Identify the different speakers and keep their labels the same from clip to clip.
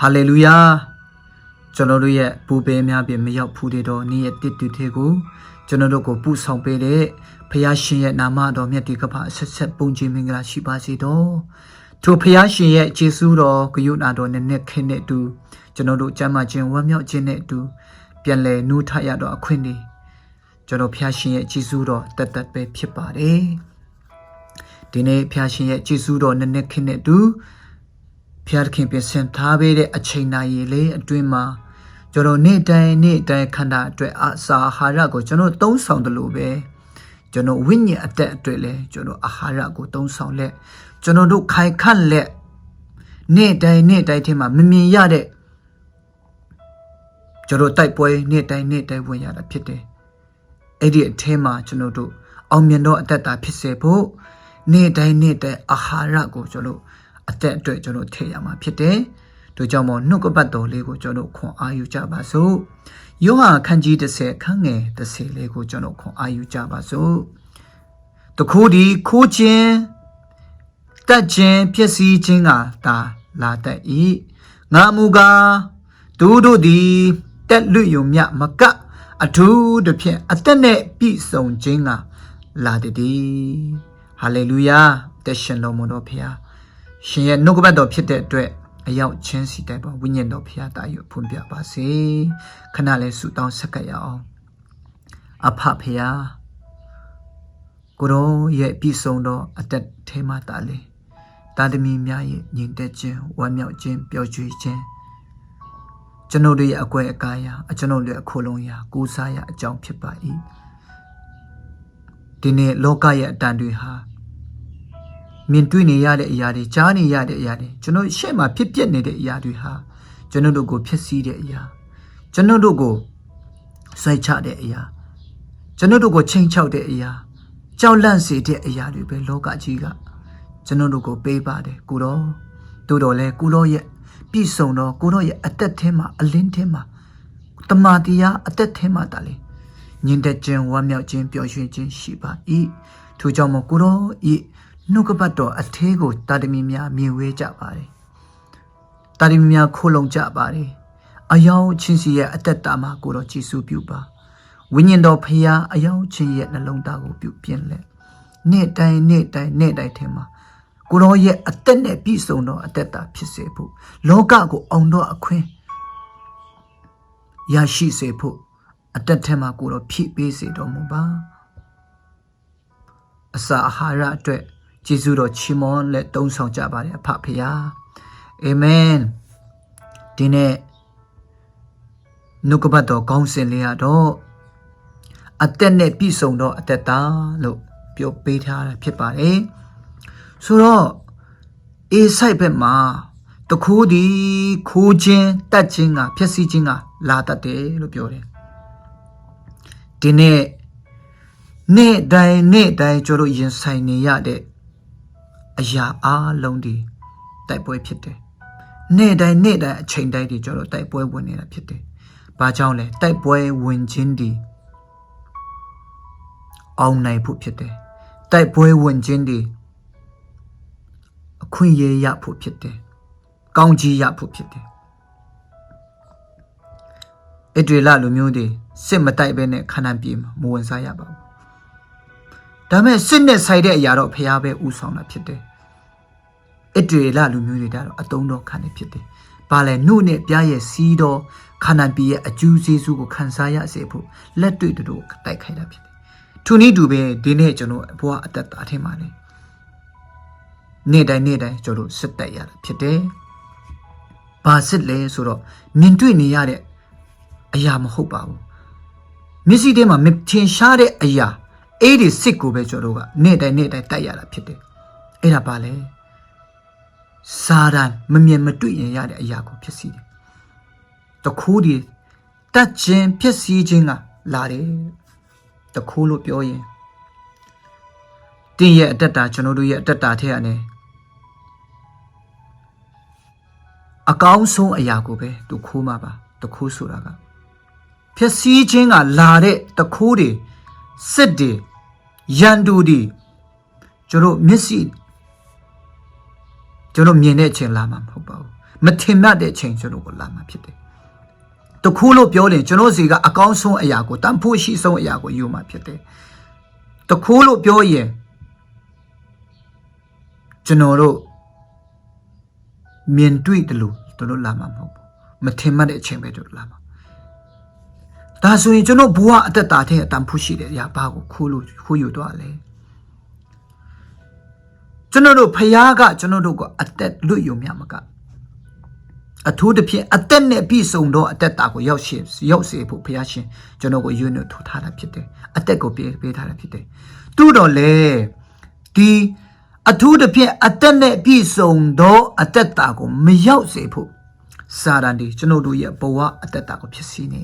Speaker 1: 할렐루야. 저너로의 부배мя비 미역 부대도 니의 뜻뜻해고 저너로고 부성배래ဖယားရှင်ရဲ့ နာမတော်မြတ်ဒီကပဆက်ဆက်ပုံကြည်မင်္ဂလာရှိပါစေတော့ထိုဖယားရှင်ရဲ့ကျေးဇူးတော်ဂရုဏာတော်နဲ့နဲ့ခင်းတဲ့အတူကျွန်တော်တို့ကျမ်းမာခြင်းဝမ်းမြောက်ခြင်းနဲ့အတူပြန်လည်နှုတ်ထရတော့အခွင့်နေကျွန်တော်ဖယားရှင်ရဲ့ကျေးဇူးတော်တတ်တတ်ပဲဖြစ်ပါတယ်ဒီနေ့ဖယားရှင်ရဲ့ကျေးဇူးတော်နဲ့နဲ့ခင်းတဲ့အတူဖယားခင်ပြင်ဆင်ထားပေးတဲ့အချိန်နာရီလေးအတွင်းမှာကျွန်တော်နေ့တိုင်းခန္ဓာအတွက်အစာအာဟာရကိုကျွန်တော်သုံးဆောင်တယ်လို့ပဲကျွန်တော်ဝိညာဉ်အသက်အတွက်လဲကျွန်တော်အာဟာရကိုသုံးဆောင်လက်ကျွန်တော်တို့ခိုင်ခန့်လက်နေ့တိုင်းထဲမှာမမြင်ရတဲ့ကျွန်တော်တိုက်ပွဲနေ့တိုင်းဝင်ရတာဖြစ်တယ်အဲ့ဒီအထဲမှာကျွန်တော်တို့အောင်မြင်တော့အသက်တာဖြစ်စေဖို့နေ့တိုင်းအာဟာရကိုကျွန်တော်အသက်အတွက်ကျွန်တော်ထည့်ရမှာဖြစ်တယ်တို့ကြောင့်မို့နှုတ်ကပတ်တော်လေးကိုကျွန်တော်ခွန်အားယူကြပါစို့ယောဟန်ခန်းကြီး30ခန်းငယ်30လေးကိုကျွန်တော်ခွန်အားယူကြပါစို့တခိုးဒီခိုးခြင်းတက်ခြင်းဖြစ်စည်းခြင်းကဒါလာတတ်၏ငါမူကားဒုတို့သည်တက်လွတ်ယုံမြမကအထူးတစ်ဖြင့်အသက်နဲ့ပြည့်စုံခြင်းကလာတည်ဟာလေလုယာတက်ရှင်တော်မူတော်ဖျားရှင်ရဲ့နှုတ်ကပတ်တော်ဖြစ်တဲ့အတွက်အရောက်ချင်းစီတိုင်ပါဝိညာဉ်တော်ဖျားတာယူဖွင့်ပြပါစေခဏလေးဆုတောင်းဆက်ကပ်ရအောင်အဖဖျားကိုရောရဲ့ပြည့်စုံသောအသက်ထဲမှာတာလေတာသမီများရဲ့ညီတက်ခြင်းဝမ်းမြောက်ခြင်းပျော်ရွှင်ခြင်းကျွန်တော်တို့ရဲ့အကွယ်အကားရာကျွန်တော်တို့ရဲ့အခိုးလုံးရာကိုးစားရအကြောင်းဖြစ်ပါ၏ဒီနေ့လောကရဲ့အတန်တွေဟာမြင်တွေ့နေရတဲ့အရာတွေကြားနေရတဲ့အရာတွေကျွန်တော်ရှေ့မှာဖြစ်ပျက်နေတဲ့အရာတွေဟာကျွန်တော်တို့ကိုဖြစ်စည်းတဲ့အရာကျွန်တော်တို့ကိုစိုက်ချတဲ့အရာကျွန်တော်တို့ကိုချိန်ချောက်တဲ့အရာကြောက်လန့်စေတဲ့အရာတွေပဲလောကကြီးကကျွန်တော်တို့ကိုပေးပါတယ်ကိုတော့တို့တော့လဲကိုတော့ရဲ့ပြည့်စုံတော့ကိုတော့ရဲ့အသက်ထဲမှာအလင်းထဲမှာတမာတရားအသက်ထဲမှာတာလေညင်တဲ့ခြင်းဝမ်းမြောက်ခြင်းပျော်ရွှင်ခြင်းရှိပါ၏ထို့ကြောင့်မို့ကိုတော့ဤနှုတ်ကပတ်တော်အထဲကိုတာတမီများမြင်ဝဲကြပါတယ်တာတမီများခိုးလုံကြပါတယ်အယောင်ချင်းစီရဲ့အသက်တာမှာကိုတော့ကြည်စုပြုပါဝိညာဉ်တော်ဖျားအယောင်ချင်းရဲ့နှလုံးသားကိုပြုပြင်လက်နေ့တိုင်းထဲမှာကိုတော့ရဲ့အသက်နဲ့ပြည့်စုံသောအသက်တာဖြစ်စေဖို့လောကကိုအောင်တော့အခွင့်ရရှိစေဖို့အသက်ထဲမှာကိုတော့ဖြည့်ပေးစေတော်မူပါအစာအာဟာရအတွက်ကျေးဇူးတော်ချီးမွမ်းလက်တုံးဆောင်ကြပါတယ်အဖဖရာအာမင်ဒီနေ့နှုတ်ကပတ်တော်ကောင်းစင်လေးရတော့အသက်နဲ့ပြည့်စုံသောအသက်တာလို့ပြောပေးထားတာဖြစ်ပါတယ်ဆိုတော့အေဆိုင်ဘက်မှာတခိုးဒီခိုးခြင်းတတ်ခြင်းကဖြစ်စည်းခြင်းကလာတတ်တယ်လို့ပြောတယ်ဒီနေ့နေ့တိုင်းကျွန်တော်ရင်ဆိုင်နေရတဲ့အရာအားလုံးဒီတိုက်ပွဲဖြစ်တယ်နေ့တိုင်းအချိန်တိုင်းဒီကျွန်တော်တိုက်ပွဲဝင်နေတာဖြစ်တယ်ဘာကြောင့်လဲတိုက်ပွဲဝင်ခြင်းဒီအောင်နိုင်ဖို့ဖြစ်တယ်တိုက်ပွဲဝင်ခြင်းဒီအခွင့်အရေးရဖို့ဖြစ်တယ်ကောင်းကြီးရဖို့ဖြစ်တယ်အဲ့ဒီလာလူမျိုးတွေစစ်မတိုက်ဘဲနဲ့ခန္ဓာပြေမဝင်စားရပါဘူးဒါမဲ့စစ်နဲ့ဆိုင်တဲ့အရာတော့ဖျားပဲဥဆောင်တာဖြစ်တယ်အဲ့ဒီလာလူမျိုးတွေဒါတော့အတုံးတော့ခံနေဖြစ်တယ်ဘာလဲနှုတ်နဲ့ပြားရဲ့စီးတော့ခန္ဓာပြေရဲ့အကျိုးကျေးဇူးကိုခံစားရစေဖို့လက်တွေ့တို့တိုက်ခိုက်တာဖြစ်တယ်ထိုနည်းတူပဲဒီနေ့ကျွန်တော်ဘဝအသက်တာထင်ပါလေနေ့တိုင်းကျွန်တော်စစ်တိုက်ရတာဖြစ်တယ်ဘာစစ်လဲဆိုတော့မြင်တွေ့နေရတဲ့အရာမဟုတ်ပါဘူးမျက်စိထဲမှာမထင်ရှားတဲ့အရာအဲ့ဒီစစ်ကိုပဲကျွန်တော်တို့ကနေ့တိုင်းတိုက်ရတာဖြစ်တယ်အဲ့ဒါပါလေစာရန်မမြင်မတွေ့ရင်ရတဲ့အရာကိုဖြစ်စီတယ်တခိုးဒီတတ်ခြင်းဖြစ်စီခြင်းကလာတယ်တခိုးလို့ပြောရင်တင်းရဲ့အတ္တတာကျွန်တော်တို့ရဲ့အတ္တတာထဲကနေအကောင်းဆုံးအရာကိုပဲသူခိုးမှာပါတခိုးဆိုတာကဖြစ်စီခြင်းကလာတဲ့တခိုးတွေစစ်တွေရန်သူတွေကျွန်တော်မျက်စိကျွန်တော်မြင်တဲ့အချိန်လာမှာမဟုတ်ပါဘူး မထင်မှတ်တဲ့အချိန်ကျွန်တော်ကိုလာမှာဖြစ်တယ်တခုလို့ပြောရင်ကျွန်တော်စီကအကောင်းဆုံးအရာကိုတန်ဖိုးရှိဆုံးအရာကိုယူမှာဖြစ်တယ်တခုလို့ပြောရင်ကျွန်တော်တို့မြင်တွေ့တယ်လို့တို့လာမှာမဟုတ်ဘူးမထင်မှတ်တဲ့အချိန်ပဲတို့လာမှာဒါဆိုရင်ကျွန်တော်ဘဝအသက်တာတဲ့အတန်ဖိုးရှိတဲ့အရာဘာကိုခိုးယူတော့လဲကျွန်တော်တို့ဖယားကကျွန်တော်တို့ကအသက်လွတ်ယူမြမှာကအထူးသဖြင့်အသက်နဲ့ပြည့်စုံသောအသက်တာကိုရောက်စေဖို့ဖယားရှင်ကျွန်တော်ကိုရွေးနှုတ်ထိုးထားတာဖြစ်တယ်အသက်ကိုပေးထားတာဖြစ်တယ်တူတော့လေဒီအထူးသဖြင့်အသက်နဲ့ပြည့်စုံသောအသက်တာကိုမရောက်စေဖို့စာရန်ဒီကျွန်တော်တို့ရဲ့ဘဝအသက်တာကိုဖြစ်စီနေ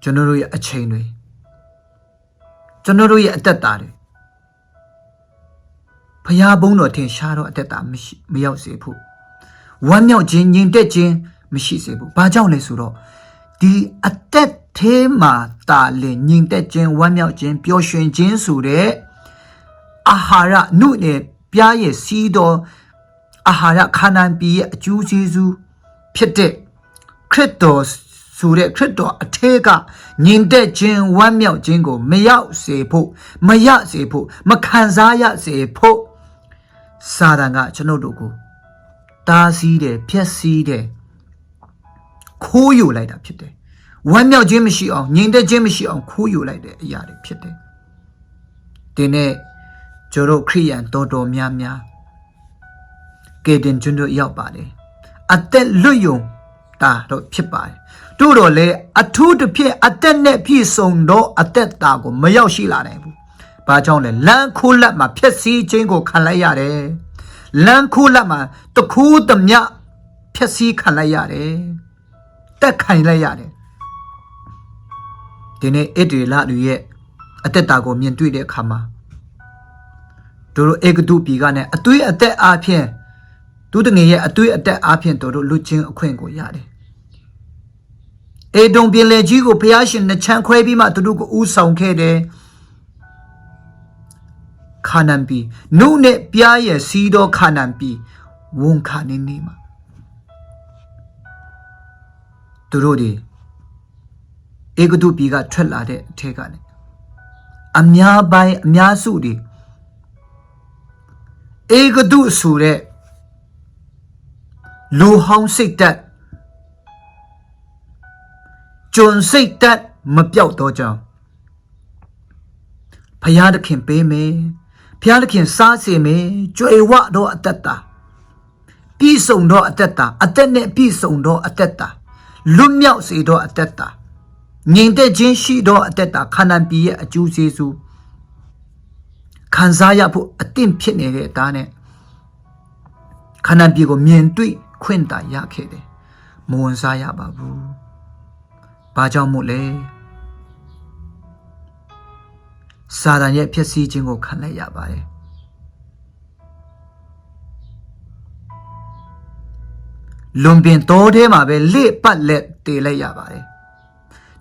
Speaker 1: ကျွန်တော်တို့ရဲ့အချိန်တွေကျွန်တော်တို့ရဲ့အသက်တာတွေဖျားဘုံတော်ထင်ရှားတော့အသက်တာမရောက်စေဖို့ဝမ်းမြောက်ခြင်းညင်တက်ခြင်းမရှိစေဘူးဘာကြောင့်လဲဆိုတော့ဒီအသက်သေးမှာတာလင်ညင်တက်ခြင်းဝမ်းမြောက်ခြင်းပျော်ရွှင်ခြင်းဆိုတဲ့အာဟာရနုနဲ့ပြားရဲ့စီးတော်အာဟာရခါနန်ပြည်ရဲ့အကျိုးကျေးဇူးဖြစ်တဲ့ခရစ်တော်ဆိုတဲ့ခရစ်တော်အထက်ကညင်တက်ခြင်းဝမ်းမြောက်ခြင်းကိုမရောက်စေဖို့မရစေဖို့မခံစားရစေဖို့စာတန်ကကျွန်ုပ်တို့ကိုတားဆီးတယ်ဖျက်ဆီးတယ်ခိုးယူလိုက်တာဖြစ်တယ်ဝမ်းမြောက်ခြင်းမရှိအောင်ညင်တက်ခြင်းမရှိအောင်ခိုးယူလိုက်တဲ့အရာတွေဖြစ်တယ်ဒီနေ့ကျွန်တော်ခရိယန်တော်များကယ်တင်ကျွန်တော်ရောက်ပါတယ်အသက်လွတ်ယုံတာတော့ဖြစ်ပါတယ်တို့တော့လေအထူးတစ်ဖြစ်အသက်နဲ့ပြည့်စုံတော့အသက်တာကိုမရောက်ရှိလာနိုင်ဘူးဘာကြောင့်လဲလမ်းခိုးလက်မှာဖြစ်စည်းခြင်းကိုခံလိုက်ရတယ်လမ်းခိုးလက်မှာတခုသမျှဖြစ်စည်းခံလိုက်ရတယ်တက်ခိုင်လိုက်ရတယ်ဒီနေ့ဣဒေလလူရဲ့အသက်တာကိုမြင်တွေ့တဲ့အခါမှာတို့အေဂတုပြည်ကနဲ့အသွေးအသက်အားဖြင့်သူတငယ်ရဲ့အသွေးအသက်အားဖြင့်တို့လူချင်းအခွင့်ကိုရတယ်အေဒုံပြည်လေကြီးကိုဘုရားရှင်နှချမ်းခွဲပြီးမှသူတို့ကိုဥဆောင်ခဲ့တယ်ခါနန်ပြည်နုနဲ့ပြားရဲ့စီးတော်ခါနန်ပြည်ဝန်ခါနေမှာသူတို့ဒီအေဂတုပြည်ကထွက်လာတဲ့အထက်ကလည်းအများစုဒီအေဂတုဆိုတဲ့လူဟောင်းစိတ်တက်ကျွန်စိတ်တက်မပြောက်တော့ကြောင်းဖယားသခင်ပေးမယ်ဖယားသခင်စားစေမယ်ကြွယ်ဝတော့အသက်တာပြည့်စုံတော့အသက်တာအသက်နဲ့ပြည့်စုံတော့အသက်တာလွတ်မြောက်စေတော့အသက်တာငြိမ်သက်ခြင်းရှိတော့အသက်တာခန္ဓာပြည်ရဲ့အကျိုးကျေးဇူးခံစားရဖို့အသင့်ဖြစ်နေတဲ့အသားနဲ့ခန္ဓာပြည်ကိုမြင်တွေ့ခွင့်တာရခဲ့တယ်မဝန်စားရပါဘူးဘာကြောင့်မို့လဲစာတန်ရဲ့ဖြစ်စည်းခြင်းကိုခံလိုက်ရပါတယ်လွန်ပင်တော်ထဲမှာပဲလက်ပတ်လက်တည်လိုက်ရပါတယ်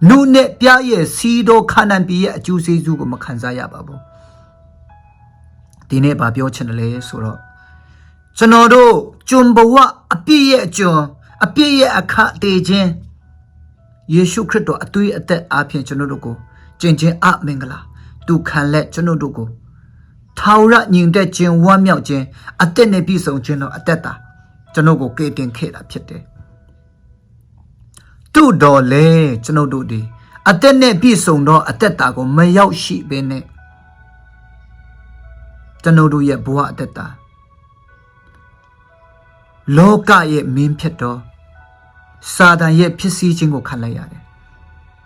Speaker 1: နုနဲ့ပြားရဲ့စီးတော်ခန္ဓာပြည်ရဲ့အကျိုးကျေးဇူးကိုမခံစားရပါဘူးဒီနေ့ဘာပြောချင်တယ်လဲဆိုတော့ကျွန်တော်တို့ကျွန်ဘဝအပြည့်ရဲ့ကျွန်အပြည့်ရဲ့အခါတည်ခြင်းယေရှုခရစ်တော်အသွေးအသက်အားဖြင့်ကျွန်တော်တို့ကိုကျင့်ခြင်းအမင်္ဂလာသူခံလက်ကျွန်တော်တို့ကိုထာဝရညီတဲ့ခြင်းဝမ်းမြောက်ခြင်းအသက်နဲ့ပြည့်စုံခြင်းတော့အသက်တာကျွန်တော်ကိုကယ်တင်ခဲ့တာဖြစ်တယ်တို့တော်လေကျွန်တော်တို့ဒီအသက်နဲ့ပြည့်စုံတော့အသက်တာကိုမရောက်ရှိဘဲနဲ့ကျွန်တော်တို့ရဲ့ဘဝအသက်တာလောကရဲ့မင်းဖြစ်တော့စာတန်ရဲ့ဖြစ်စည်းခြင်းကိုခံလိုက်ရတယ်။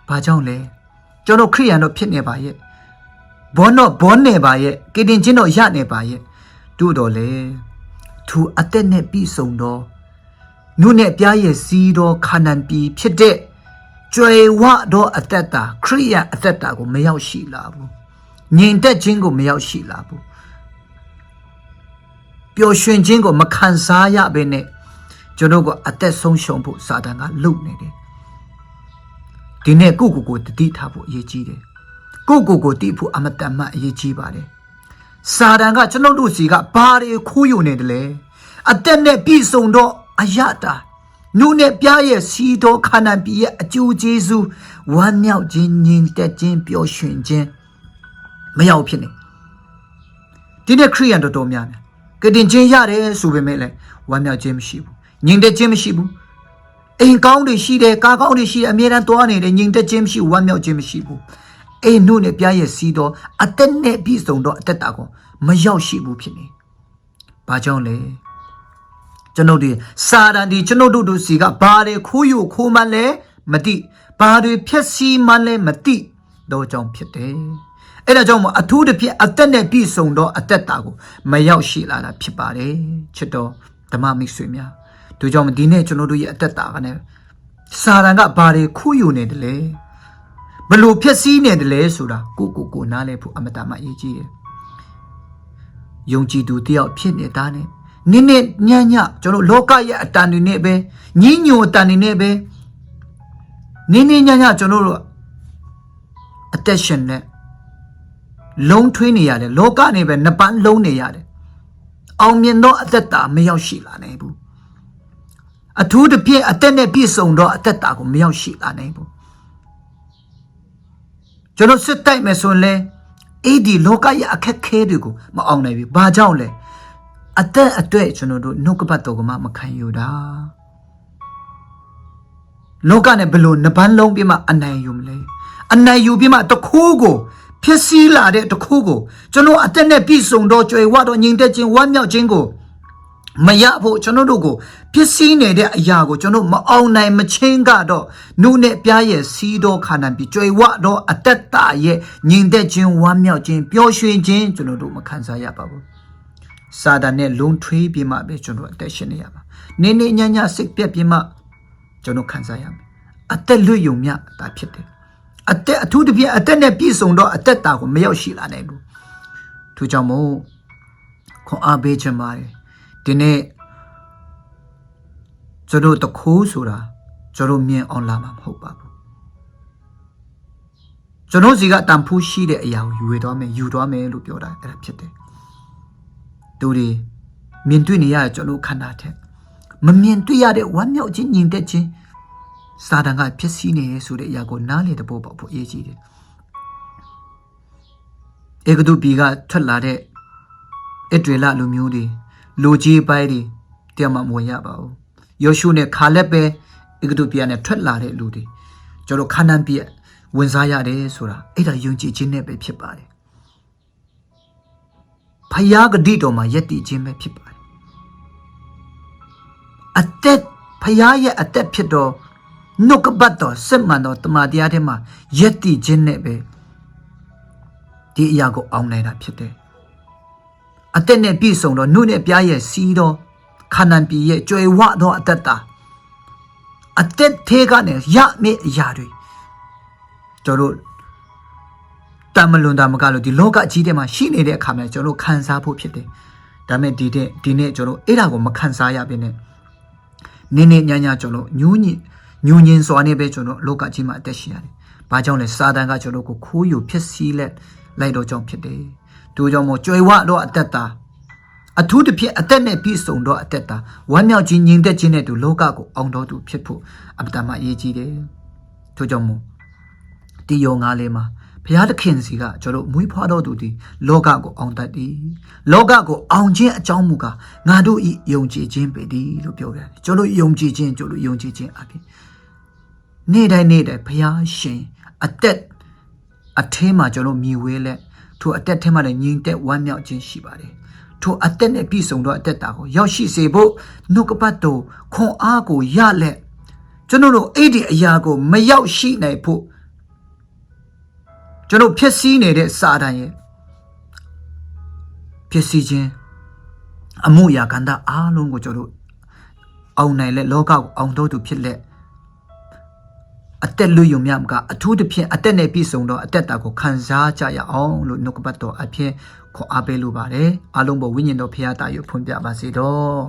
Speaker 1: ဘာကြောင့်လဲ။ကျွန်တော်ခရိယန်တော့ဖြစ်နေပါရဲ့။ဘောနေပါရဲ့။ကယ်တင်ခြင်းတော့ရနေပါရဲ့။တို့တော့လေသူအသက်နဲ့ပြည့်စုံတော့နုနဲ့ပြားရဲ့စီးတော့ခါနန်ပြည်ဖြစ်တဲ့ကြွယ်ဝတော့အသက်တာခရိယန်အသက်တာကိုမရောက်ရှိလာဘူး။ငြိမ်သက်ခြင်းကိုမရောက်ရှိလာဘူး။ပျော်ရွှင်ခြင်းကိုမခံစားရဘဲနဲ့ကျွန်တော်ကအသက်ဆုံးရှုံးဖို့စာတန်ကလုပ်နေတယ်ဒီနေ့ကိုတတိထားဖို့အရေးကြီးတယ်ကိုတိဖို့အမတန်မှအရေးကြီးပါတယ်စာတန်ကကျွန်တော်တို့စီကဘာတွေခိုးယူနေတယ်လဲ attene bisondo ayata nune piaye sido kanan piye aju jesu wan miao jin yin tet jin pyo shwin jin ma yaw phit ne di ne Khriyanတော်များများကတင်ချင်းရတယ်ဆိုပေမဲ့လည်းဝမ်းမြောက်ခြင်းမရှိဘူးညင်တဲ့ခြင်းမရှိဘူးအိမ်ကောင်းတွေရှိတယ်ကားကောင်းတွေရှိတယ်အမြဲတမ်းသွားနေတယ်ညင်တဲ့ခြင်းမရှိဝမ်းမြောက်ခြင်းမရှိဘူးအိမ်နှုတ်နဲ့ပြားရဲ့စီးတော့အသက်နဲ့ပြီးဆုံးတော့အသက်တာကိုမရောက်ရှိဘူးဖြစ်နေဘာကြောင့်လဲကျွန်ုပ်ဒီစာတန်ဒီကျွန်ုပ်တို့စီကဘာတွေခိုးယူခိုးမှလဲမသိဘာတွေဖြက်စီးမှလဲမသိတော့ကြောင့်ဖြစ်တယ်အဲ့ဒါကြောင့်အထူးတစ်ဖြစ်အသက်နဲ့ပြီးဆုံးတော့အသက်တာကိုမရောက်ရှိလာတာဖြစ်ပါတယ်ချစ်တော်ဓမ္မမိတ်ဆွေများတို့ကြောင့်ဒီနေ့ကျွန်တော်တို့ရဲ့အသက်တာကလည်းစာတန်ကဘာတွေခိုးယူနေတယ်လဲဘလို့ဖြက်စီးနေတယ်လဲဆိုတာကိုနားလဲဖို့အမတမအရေးကြီးတယ်ယုံကြည်သူတယောက်ဖြစ်နေတာနဲ့နင်းနဲ့ညံ့ညကျွန်တော်လောကရဲ့အတန်တွေနဲ့ပဲညင်းညိုအတန်တွေနဲ့ပဲနင်းနဲ့ညံ့ကျွန်တော်တို့အသက်ရှင်နဲ့လုံးထွေးနေရတယ်လောကနေပဲနှစ်ပန်းလုံးနေရတယ်အောင်မြင်သောအသက်တာမရောက်ရှိလာနိုင်ဘူးအထူးတစ်ပြည့်အသက်နဲ့ပြည့်စုံတော့အသက်တာကိုမရောက်ရှိလာနိုင်ဘူးကျွန်တော်စစ်တိုက်မယ်ဆိုရင်လေအဲ့ဒီလောကရဲ့အခက်ခဲတွေကိုမအောင်နိုင်ဘူးဘာကြောင့်လဲအသက်အတွေ့ကျွန်တော်တို့နှုတ်ကပတ်တော်ကမှမခံယူတာလောကနဲ့ဘယ်လိုနှစ်ပန်းလုံးပြမှအနိုင်ယူမလဲအနိုင်ယူပြမှတခိုးကိုဖြစ်စည်းလာတဲ့တခုကိုကျွန်တော်အသက်နဲ့ပြည့်စုံတော့ကြွယ်ဝတော့ငြိမ်သက်ခြင်းဝမ်းမြောက်ခြင်းကိုမရဖို့ကျွန်တော်တို့ကိုဖြစ်စည်းနေတဲ့အရာကိုကျွန်တော်မအောင်နိုင်မချင်းကတော့နုနဲ့ပြားရဲ့စီးတော့ခါနံပြီးကြွယ်ဝတော့အသက်တာရဲ့ငြိမ်သက်ခြင်းဝမ်းမြောက်ခြင်းပျော်ရွှင်ခြင်းကျွန်တော်တို့မခံစားရပါဘူးစာတန်နဲ့လုံးထွေးပြီးမှပဲကျွန်တော်အသက်ရှင်နေရပါနေနေညညစိတ်ပြက်ပြီးမှကျွန်တော်ခံစားရမယ်အသက်လွတ်ယုံမြတာဖြစ်တယ်အသက်အထူးတစ်ပြည့်အသက်နဲ့ပြည့်စုံတော့အသက်တာကိုမရောက်ရှိလာနိုင်ဘူးထို့ကြောင့်မို့ခွန်အားပေးခြင်းပါတယ်ဒီနေ့ကျွန်တော်တခိုးဆိုတာကျွန်တော်မြင်အောင်လာမှာမဟုတ်ပါဘူးကျွန်တော်စီကတန်ဖိုးရှိတဲ့အရာကိုယူသွားမယ်လို့ပြောတာအဲ့ဒါဖြစ်တယ်သူတွေမြင်တွေ့နေရတဲ့ကျွန်တော်ခန္ဓာထက်မမြင်တွေ့ရတဲ့ဝမ်းမြောက်ခြင်းညီတဲ့ခြင်းစာတန်ကဖြစ်စီနေဆိုတဲ့အရာကိုနားလေတဲ့ပေါ်ဖို့အရေးကြီးတယ်ဧကတုပီကထွက်လာတဲ့အဒရေလလူမျိုးတွေလူကြီးပိုင်းတွေတရားမှမဝင်ရပါဘူးယောရှုနဲ့ခါလက်ပဲဧကတုပီနဲ့ထွက်လာတဲ့လူတွေကျွန်တော်ခါနန်ပြည်ဝင်စားရတယ်ဆိုတာအဲ့ဒါယုံကြည်ခြင်းနဲ့ပဲဖြစ်ပါတယ်ဖယားဂတိတော်မှာယက်တည်ခြင်းပဲဖြစ်ပါတယ်အသက်ဖယားရဲ့အသက်ဖြစ်တော်နှုတ်ကပတ်တော်စစ်မှန်တော်တမန်တရားထဲမှာယက်တည်ခြင်းနဲ့ပဲဒီအရာကိုအောင်နိုင်တာဖြစ်တယ်အသက်နဲ့ပြည့်စုံတော့နှုတ်နဲ့ပြားရဲ့စီးတော်ခါနန်ပြည်ရဲ့ကြွယ်ဝသောအသက်တာအသက်သေးကနေရမယ့်အရာတွေကျွန်တော်တမလွန်တာမကလို့ဒီလောကကြီးထဲမှာရှိနေတဲ့အခါမှာကျွန်တော်ခံစားဖို့ဖြစ်တယ်ဒါပေမဲ့ဒီနေ့ကျွန်တော်အဲ့ဒါကိုမခံစားရဘဲနဲ့နင်းညညကျွန်တော်ညူးညင်စွာနဲ့ပဲကျွန်တော်လောကကြီးမှာအသက်ရှင်ရတယ်။ဘာကြောင့်လဲစာတန်ကကျွန်တော်ကိုခိုးယူဖြစ်စီလိုက်တော့ကြောင့်ဖြစ်တယ်။တို့ကြောင့်မို့ကြွယ်ဝတော့အသက်တာအထူးတစ်ဖြစ်အသက်နဲ့ပြည့်စုံတော့အသက်တာဝမ်းမြောက်ခြင်းညီသက်ခြင်းနဲ့တူလောကကိုအောင်တော်သူဖြစ်ဖို့အပ္ပတမအရေးကြီးတယ်။တို့ကြောင့်မို့ဒီယောငါလေးမှာဘုရားသခင်စီကကျွန်တော်မွေးဖွားတော်သူဒီလောကကိုအောင်တတ်သည်လောကကိုအောင်ခြင်းအကြောင်းမူကားငါတို့ဤယုံကြည်ခြင်းပေသည်လို့ပြောရတယ်ကျွန်တော်ယုံကြည်ခြင်းအပြင်နေ့တိုင်းဘုရားရှင်အသက်အထဲမှာကျွန်တော်မြည်ဝဲလက်ထိုအသက်ထဲမှာလည်းညီသက်ဝမ်းမြောက်ခြင်းရှိပါတယ်ထိုအသက်နဲ့ပြည့်စုံတော့အသက်တာကိုရောက်ရှိစေဖို့နှုတ်ကပတ်တော်ခွန်အားကိုရလက်ကျွန်တော်တို့အဲ့ဒီအရာကိုမရောက်ရှိနိုင်ဖို့ကျွန်တော်ဖြစ်စည်းနေတဲ့စာတန်ရဲ့ဖြစ်စည်းခြင်းအမှုရာကန္တာအားလုံးကိုကျွန်တော်အောင်နိုင်လက်လောကကိုအောင်တော်သူဖြစ်လက်အသက်လွတ်ယုံမြမကအထူးသဖြင့်အသက်နဲ့ပြည့်စုံတော့အသက်တာကိုခံစားကြရအောင်လို့နှုတ်ကပတ်တော်အဖြစ်ခေါ်အားပေးလိုပါတယ်အားလုံးပေါ်ဝိညာဉ်တော်ဖခင်တာကိုဖွင့်ပြပါစေတော့